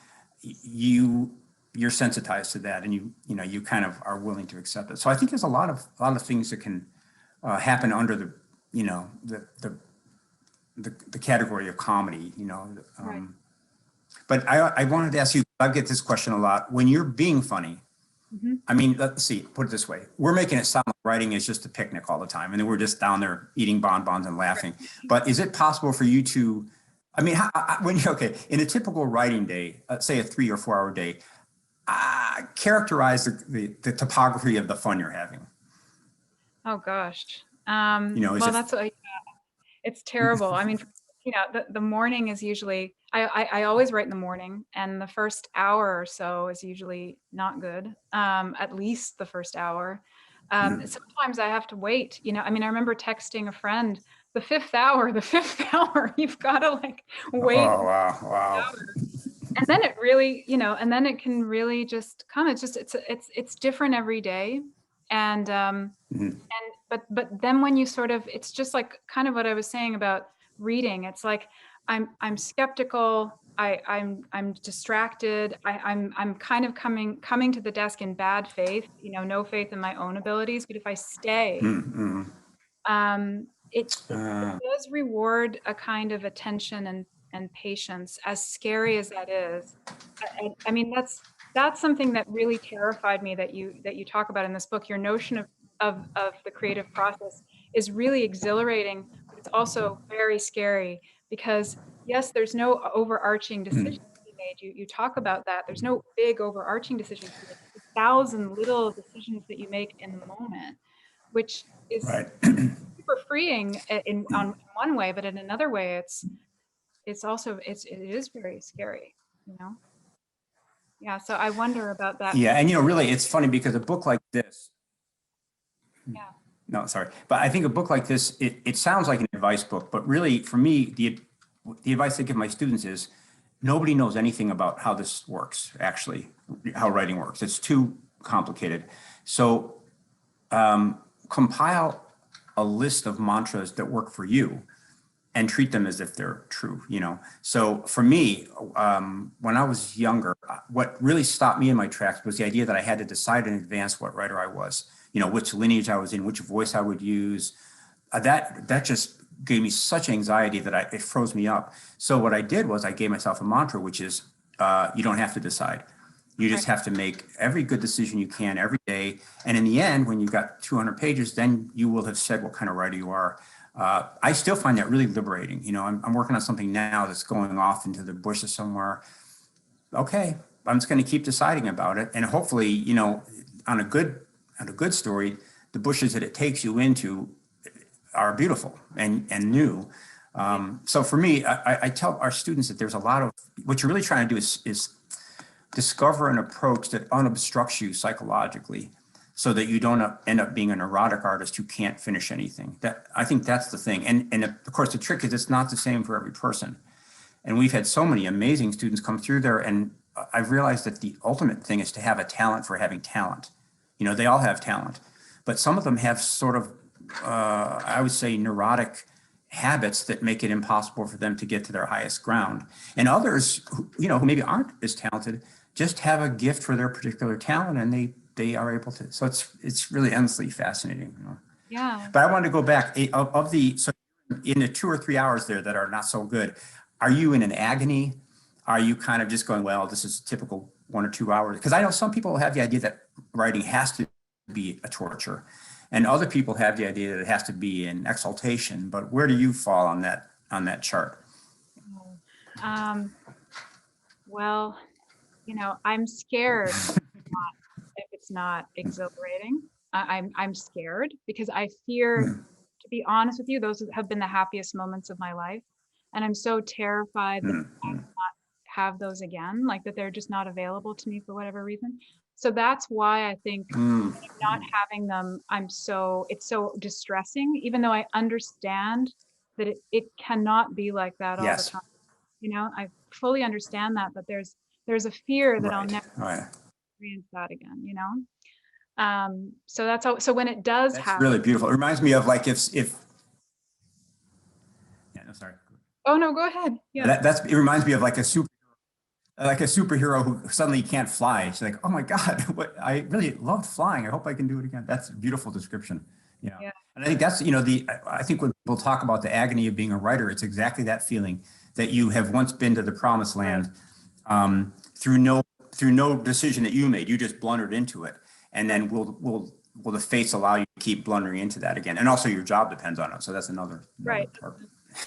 you're sensitized to that, and you kind of are willing to accept it. So I think there's a lot of things that can happen under the category of comedy. Right. But I wanted to ask you, I get this question a lot. When you're being funny, let's see, put it this way. We're making it sound like writing is just a picnic all the time, and then we're just down there eating bonbons and laughing. But is it possible for you to, in a typical writing day, say a 3 or 4 hour day, characterize the topography of the fun you're having? Oh gosh. It's terrible. The morning is usually, I always write in the morning, and the first hour or so is usually not good. At least the first hour. Sometimes I have to wait, I remember texting a friend, the fifth hour, you've got to wait. Oh, wow. And then it really, and then it can really just come. It's different every day. And, but then when you it's just like kind of what I was saying about reading. It's like, I'm skeptical. I'm distracted. I'm kind of coming to the desk in bad faith, no faith in my own abilities. But if I stay, it does reward a kind of attention and patience, as scary as that is. I mean, that's something that really terrified me that you talk about in this book. Your notion of the creative process is really exhilarating, but it's also very scary, because yes, there's no overarching decision to be made. You talk about that. There's no big overarching decision to be made. It's 1,000 little decisions that you make in the moment, which is super freeing on one way, but in another way, it is very scary, Yeah, so I wonder about that. Yeah, and really, it's funny because a book like this. Yeah. No, sorry, but I think a book like this, it sounds like an advice book, but really, for me, the advice I give my students is nobody knows anything about how this works, actually, how writing works. It's too complicated. So compile a list of mantras that work for you and treat them as if they're true, So for me, when I was younger, what really stopped me in my tracks was the idea that I had to decide in advance what writer I was, which lineage I was in, which voice I would use. That just gave me such anxiety that it froze me up. So what I did was I gave myself a mantra, which is you don't have to decide. You just have to make every good decision you can every day. And in the end, when you've got 200 pages, then you will have said what kind of writer you are. I still find that really liberating. I'm working on something now that's going off into the bushes somewhere. Okay, I'm just going to keep deciding about it. And hopefully, on a good story, the bushes that it takes you into are beautiful and new. So for me, I tell our students that there's a lot of, what you're really trying to do is discover an approach that unobstructs you psychologically, so that you don't end up being a neurotic artist who can't finish anything. I think that's the thing. And of course, the trick is it's not the same for every person. And we've had so many amazing students come through there, and I've realized that the ultimate thing is to have a talent for having talent. They all have talent, but some of them have sort of, I would say, neurotic habits that make it impossible for them to get to their highest ground. And others, who maybe aren't as talented, just have a gift for their particular talent, and they are able to. So it's really endlessly fascinating. Yeah. But I wanted to go back so in the 2 or 3 hours there that are not so good, are you in an agony? Are you kind of just going, well, this is typical 1 or 2 hours? Because I know some people have the idea that writing has to be a torture, and other people have the idea that it has to be an exaltation. But where do you fall on that chart? Well, I'm scared if it's not exhilarating. I'm scared because I fear, to be honest with you, those have been the happiest moments of my life. And I'm so terrified that I will not have those again, like that they're just not available to me for whatever reason. So that's why I think not having them, it's so distressing, even though I understand that it cannot be like that all the time. I fully understand that, but there's a fear that I'll never experience that again, so that's how, so when it does happen. Really beautiful. It reminds me of like if yeah, no, sorry. Oh no, go ahead. Yeah. It reminds me of like a superhero who suddenly can't fly. She's like, oh my God, I really loved flying. I hope I can do it again. That's a beautiful description. Yeah. And I think that's, I think when people talk about the agony of being a writer, it's exactly that feeling that you have once been to the promised land through no decision that you made. You just blundered into it. And then will the fates allow you to keep blundering into that again? And also your job depends on it. So that's another part.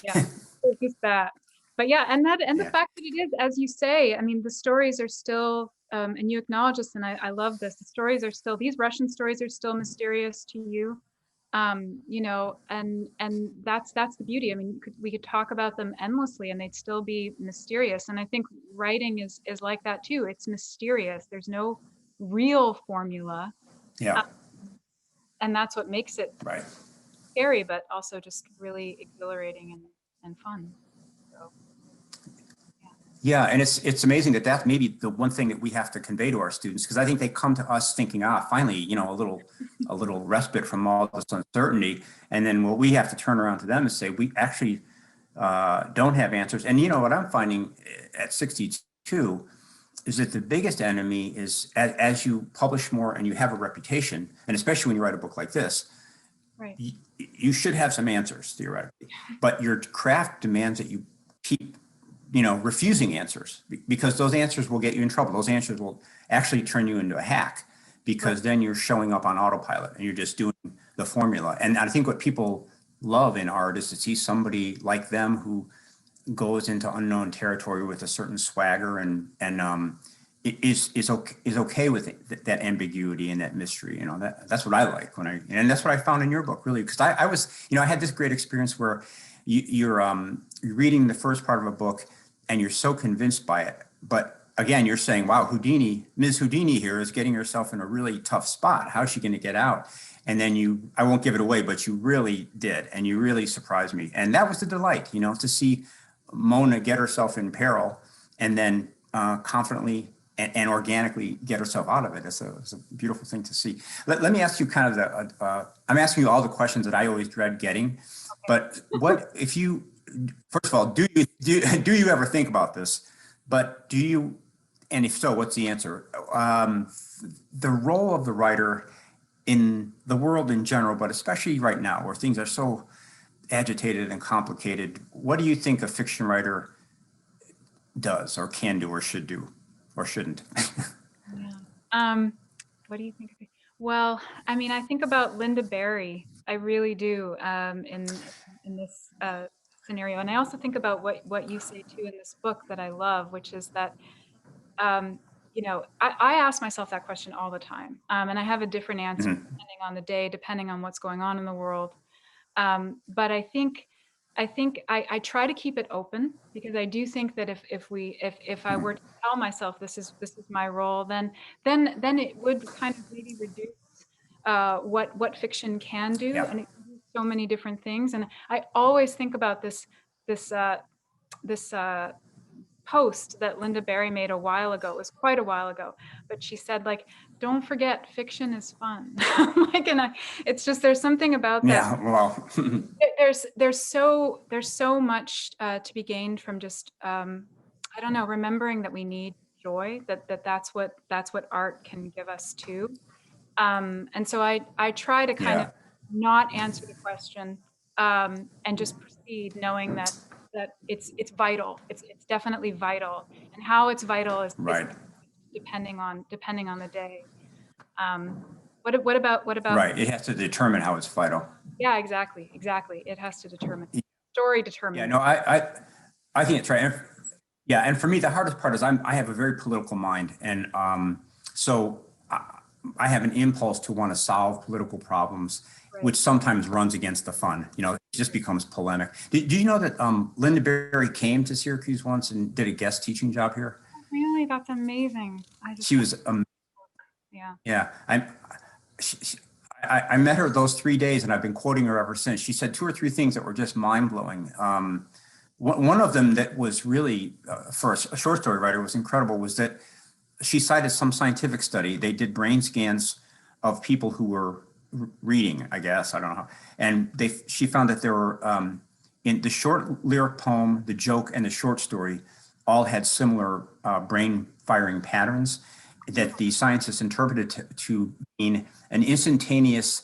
Yeah, it's just that. But yeah, and the fact that it is, as you say, I mean, the stories are still, and you acknowledge this, and I love this, the stories are still, these Russian stories are still mysterious to you, and that's the beauty. I mean, we could talk about them endlessly and they'd still be mysterious. And I think writing is like that too. It's mysterious. There's no real formula. Yeah. And that's what makes it scary, but also just really exhilarating and fun. So, yeah, and it's amazing that that's maybe the one thing that we have to convey to our students, because I think they come to us thinking, finally, a little respite from all this uncertainty, and then what we have to turn around to them and say, we actually, don't have answers. And you know what I'm finding at 62 is that the biggest enemy is as you publish more and you have a reputation, and especially when you write a book like this, Right. you should have some answers theoretically, but your craft demands that you keep, refusing answers, because those answers will get you in trouble. Those answers will actually turn you into a hack, because then you're showing up on autopilot and you're just doing the formula. And I think what people love in art is to see somebody like them who goes into unknown territory with a certain swagger and is okay with it, that ambiguity and that mystery. That's what I like and that's what I found in your book, really, because I was, I had this great experience where you're reading the first part of a book and you're so convinced by it, but again, you're saying, wow, Ms. Houdini here is getting herself in a really tough spot. How is she going to get out? And then I won't give it away, but you really did. And you really surprised me. And that was the delight, to see Mona get herself in peril and then confidently and organically get herself out of it. It's a beautiful thing to see. Let me ask you kind of I'm asking you all the questions that I always dread getting. But what if you, first of all, do you ever think about this? But do you, and if so, what's the answer? The role of the writer in the world in general, but especially right now where things are so agitated and complicated, what do you think a fiction writer does or can do or should do or shouldn't? What do you think? Well, I mean, I think about Linda Barry. I really do, in this scenario. And I also think about what you say too in this book that I love, which is that, I ask myself that question all the time. And I have a different answer depending on the day, depending on what's going on in the world. But I think I try to keep it open, because I do think that if I were to tell myself this is my role, then it would kind of maybe reduce what fiction can do, and it can do so many different things. And I always think about this post that Linda Barry made a while ago. It was quite a while ago, but she said, like, don't forget, fiction is fun. It's just, there's something about that. Yeah, well, there's so much to be gained from just, I don't know, remembering that we need joy, that's what art can give us too. And so I try to kind of not answer the question, and just proceed knowing that it's vital. It's definitely vital, and how it's vital is right. depending on the day. What about right? It has to determine how it's vital. Yeah, exactly. It has to determine. Story determines. Yeah, no, I think it's right. And for me, the hardest part is I have a very political mind, and so I have an impulse to want to solve political problems, right, which sometimes runs against the fun. It just becomes polemic. Do you know that Linda Barry came to Syracuse once and did a guest teaching job here? Really? That's amazing. She was yeah. I met her those 3 days, and I've been quoting her ever since. She said 2 or 3 things that were just mind-blowing. One of them that was really, for a short story writer, was incredible, was that she cited some scientific study. They did brain scans of people who were reading, I guess, I don't know how. And she found that there were, in the short lyric poem, the joke, and the short story all had similar brain firing patterns that the scientists interpreted to mean an instantaneous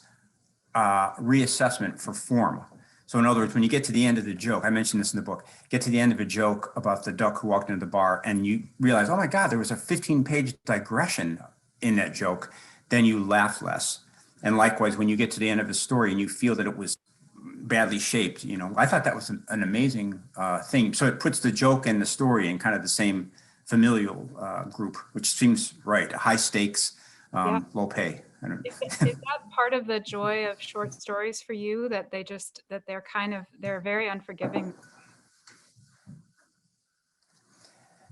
reassessment for form. So in other words, when you get to the end of the joke, I mentioned this in the book, get to the end of a joke about the duck who walked into the bar, and you realize, oh my God, there was a 15-page digression in that joke, then you laugh less. And likewise, when you get to the end of a story and you feel that it was badly shaped, I thought that was an amazing thing. So it puts the joke and the story in kind of the same familial group, which seems right. High stakes, low pay. Is that part of the joy of short stories for you, that they're very unforgiving?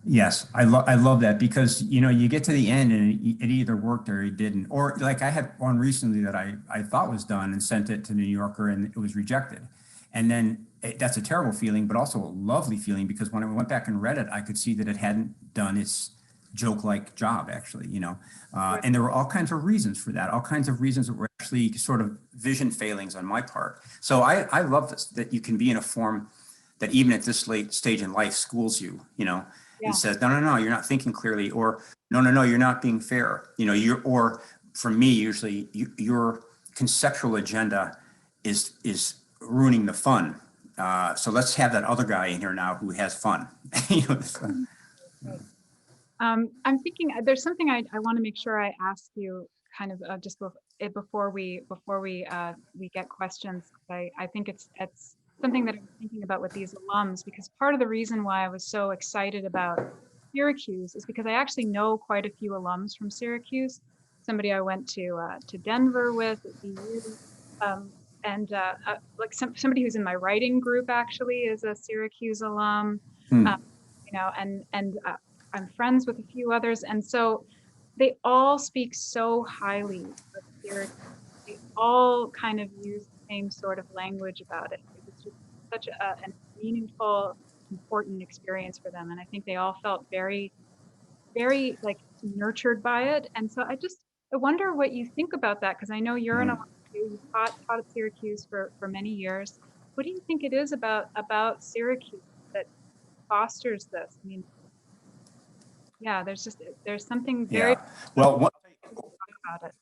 Yes, I love that, because you get to the end and it either worked or it didn't. Or like I had one recently that I thought was done and sent it to the New Yorker and it was rejected. And then that's a terrible feeling, but also a lovely feeling, because when I went back and read it, I could see that it hadn't done its joke-like job, actually, and there were all kinds of reasons for that, all kinds of reasons that were actually sort of vision failings on my part. So I love this, that you can be in a form that even at this late stage in life schools you, Yeah. and says, no, you're not thinking clearly, or no, you're not being fair. Or for me, usually your conceptual agenda is ruining the fun. So let's have that other guy in here now who has fun. I'm thinking there's something I want to make sure I ask you kind of just before we get questions. I think it's something that I'm thinking about with these alums, because part of the reason why I was so excited about Syracuse is because I actually know quite a few alums from Syracuse. Somebody I went to Denver with at BU, and like somebody who's in my writing group actually is a Syracuse alum. And I'm friends with a few others, and so they all speak so highly of Syracuse. They all kind of use the same sort of language about it. It was just such a meaningful, important experience for them, and I think they all felt very, very like nurtured by it. And so I wonder what you think about that, because I know you're an alum too. You taught at Syracuse for many years. What do you think it is about Syracuse that fosters this? I mean, yeah, there's something very Well, about it.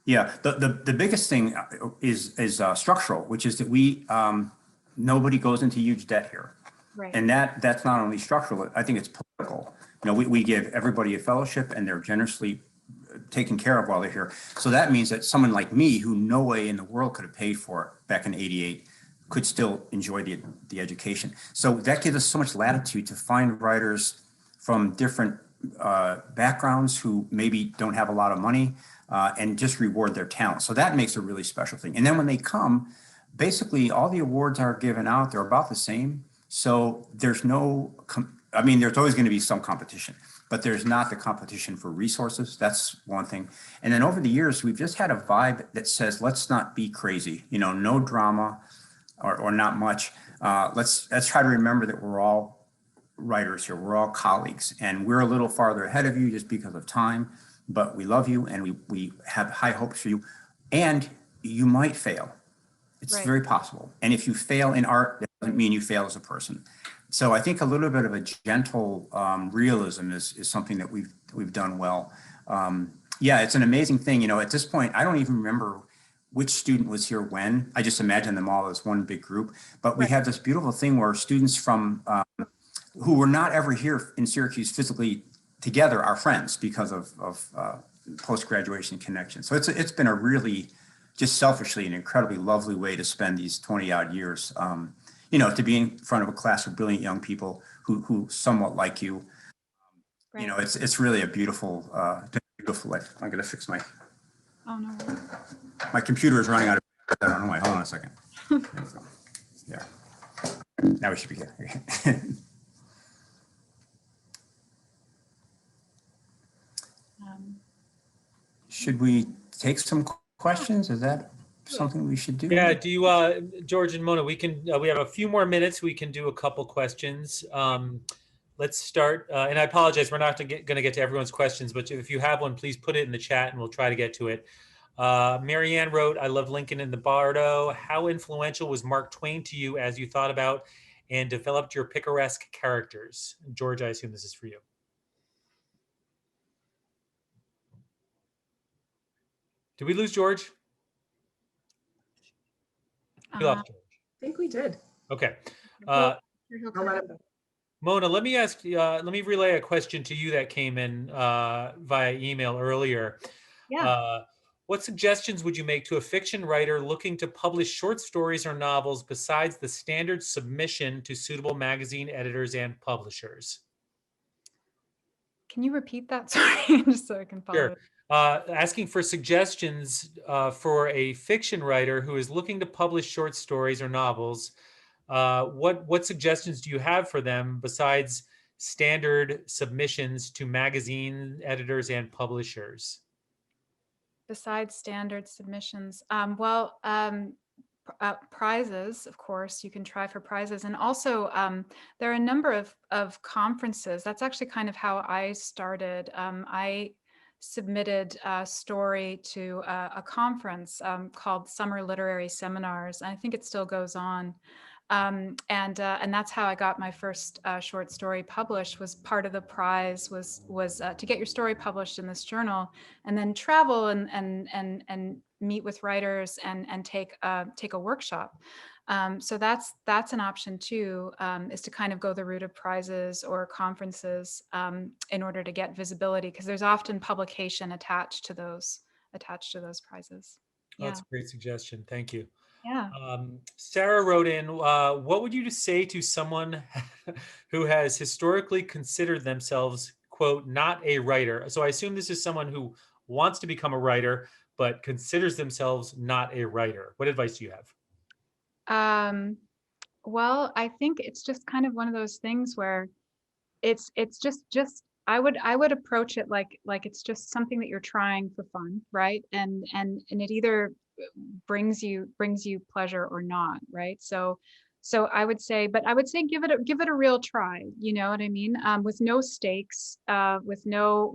yeah, the biggest thing is structural, which is that nobody goes into huge debt here. Right. And that's not only structural, I think it's political. We give everybody a fellowship and they're generously taken care of while they're here. So that means that someone like me, who no way in the world could have paid for it back in '88, could still enjoy the education. So that gives us so much latitude to find writers from different backgrounds who maybe don't have a lot of money, and just reward their talent. So that makes a really special thing. And then when they come, basically all the awards are given out, they're about the same. So there's there's always going to be some competition, but there's not the competition for resources. That's one thing. And then over the years, we've just had a vibe that says, let's not be crazy, no drama or not much. Let's try to remember that we're all writers here. We're all colleagues, and we're a little farther ahead of you just because of time, but we love you and we have high hopes for you, and you might fail. It's Right. very possible. And if you fail in art, that doesn't mean you fail as a person. So I think a little bit of a gentle realism is something that we've done well. It's an amazing thing. At this point, I don't even remember which student was here when. I just imagine them all as one big group. But we have this beautiful thing where students from who were not ever here in Syracuse physically together are friends because of post-graduation connection. So it's been a really, just selfishly, an incredibly lovely way to spend these 20 odd years, to be in front of a class of brilliant young people who somewhat like you. Right. It's really a beautiful life. I'm going to fix my computer is running out of, I don't know why. Hold on a second. Yeah. Now we should be here. Should we take some questions? Is that something we should do? Yeah, do you, George and Mona, we have a few more minutes. We can do a couple questions. Let's start, and I apologize, we're not going to get to everyone's questions, but if you have one, please put it in the chat and we'll try to get to it. Marianne wrote, I love Lincoln and the Bardo. How influential was Mark Twain to you as you thought about and developed your picaresque characters? George, I assume this is for you. Did we lose George? We lost George. I think we did. Okay. I'll let him know. Mona, let me ask you, let me relay a question to you that came in via email earlier. Yeah. What suggestions would you make to a fiction writer looking to publish short stories or novels besides the standard submission to suitable magazine editors and publishers? Can you repeat that? Sorry, just so I can follow. Sure. Asking for suggestions for a fiction writer who is looking to publish short stories or novels. What suggestions do you have for them besides standard submissions to magazine editors and publishers? Besides standard submissions, prizes, of course, you can try for prizes. And also there are a number of conferences. That's actually kind of how I started. I submitted a story to a conference called Summer Literary Seminars. I think it still goes on. And that's how I got my first short story published. Was part of the prize was to get your story published in this journal, and then travel and meet with writers and take a workshop. So that's an option too, is to kind of go the route of prizes or conferences in order to get visibility, because there's often publication attached to those prizes. Oh, that's a great suggestion. Thank you. Yeah. Sarah wrote in, what would you say to someone who has historically considered themselves, quote, not a writer? So I assume this is someone who wants to become a writer, but considers themselves not a writer. What advice do you have? Well, I think it's just kind of one of those things where it's just I would approach it like it's just something that you're trying for fun, right? And it either brings you pleasure or not, right? So I would say give it a real try. You know what I mean? With no stakes, with no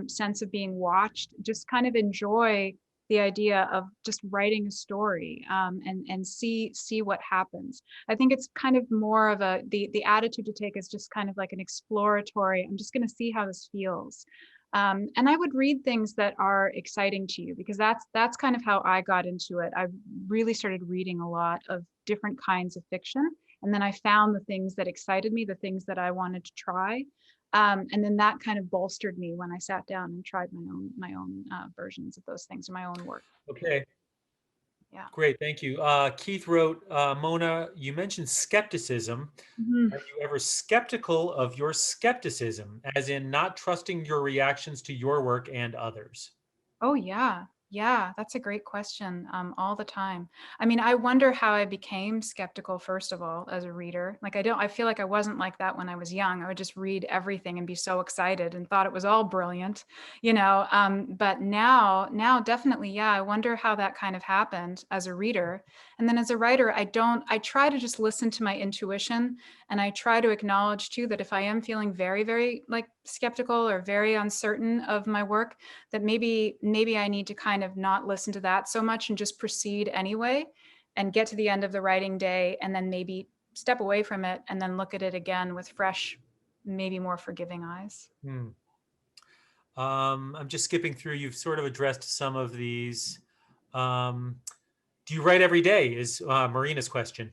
sense of being watched. Just kind of enjoy the idea of just writing a story, and see what happens. I think it's kind of more of the attitude to take is just kind of like an exploratory, I'm just going to see how this feels. And I would read things that are exciting to you, because that's kind of how I got into it. I really started reading a lot of different kinds of fiction. And then I found the things that excited me, the things that I wanted to try. And then that kind of bolstered me when I sat down and tried my own versions of those things, or my own work. Okay. Yeah. Great, thank you. Keith wrote, Mona, you mentioned skepticism. Mm-hmm. Are you ever skeptical of your skepticism, as in not trusting your reactions to your work and others? Oh, yeah. Yeah, that's a great question. All the time. I mean, I wonder how I became skeptical, first of all, as a reader. Like, I feel like I wasn't like that when I was young. I would just read everything and be so excited and thought it was all brilliant, you know. But now definitely, yeah, I wonder how that kind of happened as a reader. And then as a writer, I try to just listen to my intuition, and I try to acknowledge too that if I am feeling very, very like skeptical or very uncertain of my work, that maybe I need to kind of not listen to that so much and just proceed anyway, and get to the end of the writing day, and then maybe step away from it and then look at it again with fresh, maybe more forgiving eyes. I'm just skipping through. You've sort of addressed some of these. Do you write every day is Marina's question.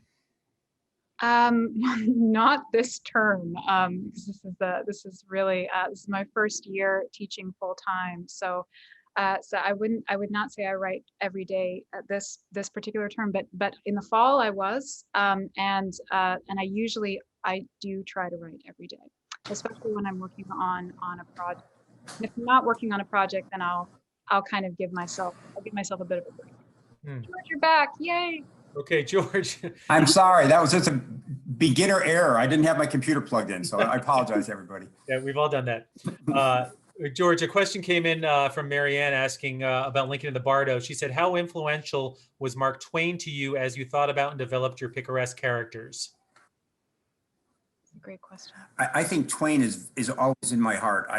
Not this term, because this is really this is my first year teaching full time. So I would not say I write every day at this particular term, but in the fall I was, and I do try to write every day, especially when I'm working on a project. And if I'm not working on a project, then I'll kind of give myself a bit of a break. George, you're back! Yay! Okay, George. I'm sorry, that was just a beginner error. I didn't have my computer plugged in, so I apologize, everybody. Yeah, we've all done that. George, a question came in from Marianne asking about Lincoln and the Bardo. She said, how influential was Mark Twain to you as you thought about and developed your picaresque characters? That's a great question. I think Twain is always in my heart.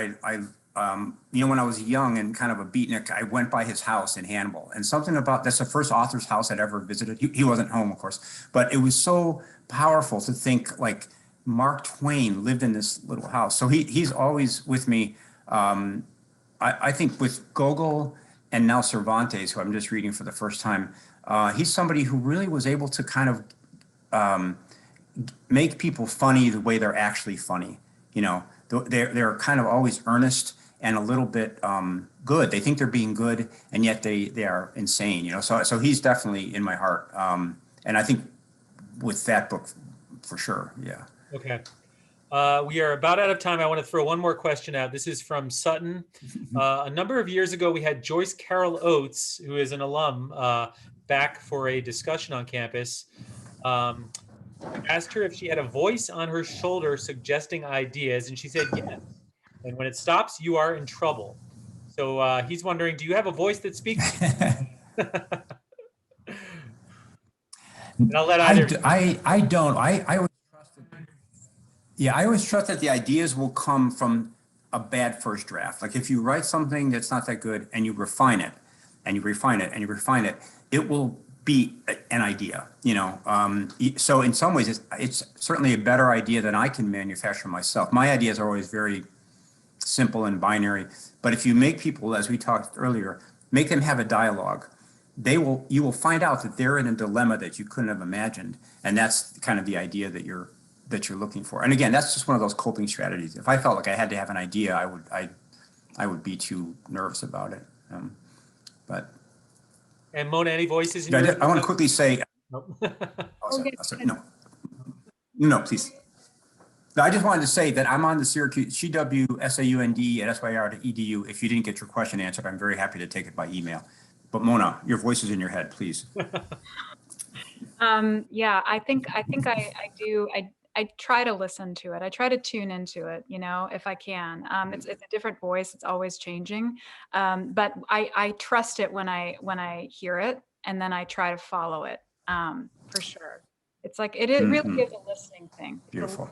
You know, when I was young and kind of a beatnik, I went by his house in Hannibal, and something about that's the first author's house I'd ever visited. He wasn't home, of course, but it was so powerful to think like Mark Twain lived in this little house. So he's always with me. I think with Gogol and now Cervantes, who I'm just reading for the first time, he's somebody who really was able to kind of make people funny the way they're actually funny. You know, they're kind of always earnest and a little bit good. They think they're being good, and yet they are insane. You know, so he's definitely in my heart. And I think with that book, for sure, yeah. Okay. We are about out of time. I want to throw one more question out. This is from Sutton. A number of years ago, we had Joyce Carol Oates, who is an alum, back for a discussion on campus. Asked her if she had a voice on her shoulder suggesting ideas, and she said yes. And when it stops, you are in trouble. So he's wondering, do you have a voice that speaks to you? And I'll let either. I don't. I always trust that. Yeah, I always trust that the ideas will come from a bad first draft. Like if you write something that's not that good and you refine it and you refine it and you refine it, it will be an idea, you know. So in some ways, it's certainly a better idea than I can manufacture myself. My ideas are always very simple and binary. But if you make people, as we talked earlier, make them have a dialogue, you will find out that they're in a dilemma that you couldn't have imagined. And that's kind of the idea that you're looking for. And again, that's just one of those coping strategies. If I felt like I had to have an idea, I would be too nervous about it. And Mona, any voices? In I want to quickly say, Nope. No, please. No, I just wanted to say that I'm on the Syracuse CWSAUND@SYR.edu. If you didn't get your question answered, I'm very happy to take it by email. But Mona, your voice is in your head, please. Yeah, I think I do. I try to listen to it. I try to tune into it, you know, if I can. It's a different voice. It's always changing. But I trust it when I hear it, and then I try to follow it, for sure. It's like, it really is a listening thing. It's Beautiful.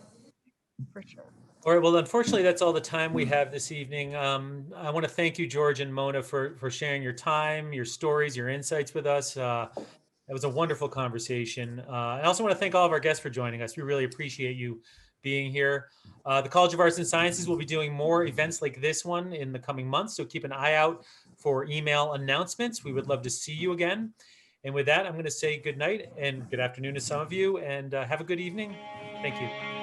for sure. All right. Well, unfortunately, that's all the time we have this evening. I want to thank you, George and Mona, for sharing your time, your stories, your insights with us. It was a wonderful conversation. I also want to thank all of our guests for joining us. We really appreciate you being here. The College of Arts and Sciences will be doing more events like this one in the coming months, so keep an eye out for email announcements. We would love to see you again. And with that, I'm going to say good night and good afternoon to some of you, and have a good evening. Thank you.